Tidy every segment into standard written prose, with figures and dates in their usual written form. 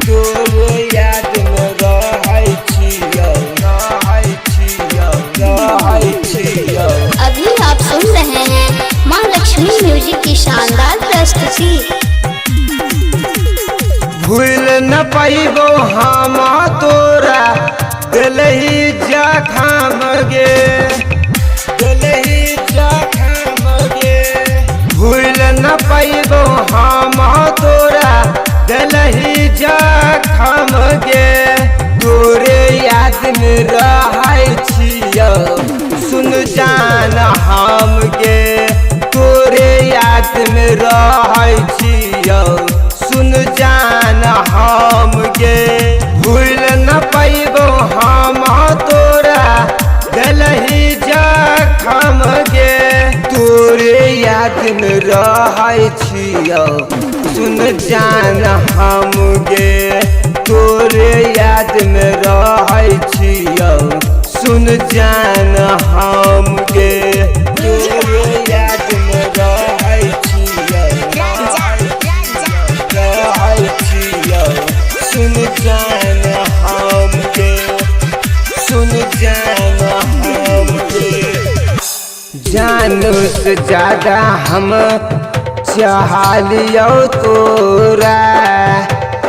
तोरे याद में रहै छियौ। अभी आप सुन रहे हैं माँ लक्ष्मी म्यूजिक की शानदार प्रस्तुति। भूल न पाइबो हम तोरा दिलहि जखम गे, भूल न पाइबो हम तोरा दिलहि जखम गे। तोरे याद में रहै छियौ सुन जान हम गे, तोरे याद में रहै छियौ सुन जान हम गे। भूल न पाइबो हम तोरा दिलहि जखम गे। तोरे याद में रहै छियौ सुन जान हम गे, तोरे याद में रहै छियौ सुन जान हम गे। तोरे याद में रहै छियौ सुन जान हम गे, सुन जान हम गे। जानू से ज्यादा हम चाहलियो तोरा,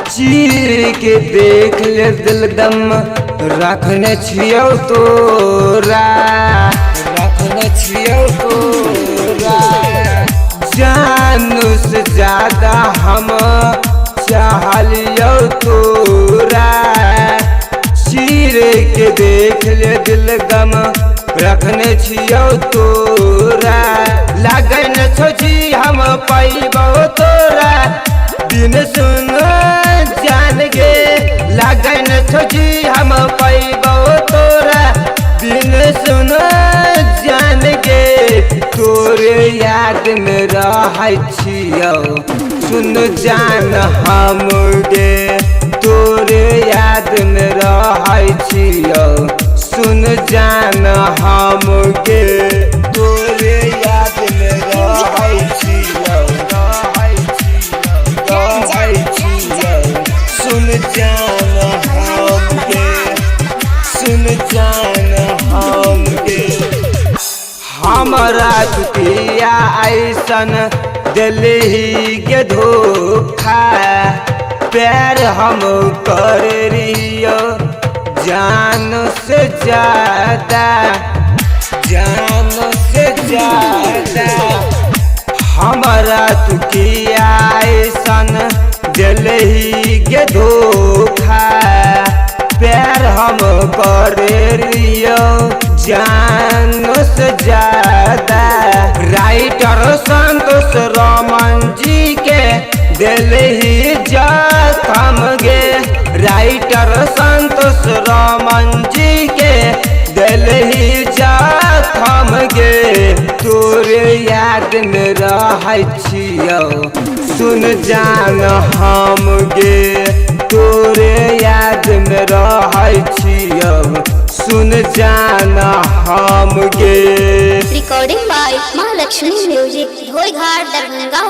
चीर के देख ले दिल दम रखने छियौ तोरा, रखने छियौ तोरा। जानू से ज्यादा हम चाहलियो तोरा, चीर के देख ले दिल गम रखने छियौ तोरा। लागन सोची हम पाइबो तोरा दिन सुन जान गे, लागन सोची हम पाइबो तोरा दिन सुन जान गे। तोरे याद में रहै छियौ सुन जान हम गे, तोरे याद में रहै छियौ सुन जान हम गे। तोरे याद में रहै छियौ सुन जान हम गे, सुन जान हम गे। हमरा दुतिया ऐसन दिलहि के धोखा, प्यार हम कर रियो जान से ज्यादा, जान से ज्यादा। हमरा दुतिया ऐसन दिलहि के धोखा, प्यार हम कर रियो जान से ज्यादा। राइटर संतोष रमन जी के दिलहि जखम गे, राइटर संतोष रमन जी के दिलहि जखम गे। तोरे याद में रहै छियौ सुन जान हम गे, तोरे याद में रहै छियौ सुन जान हम गे। रिकॉर्डिंग बाय माँ लक्ष्मी म्यूजिक, धोईघाट, दरभंगा।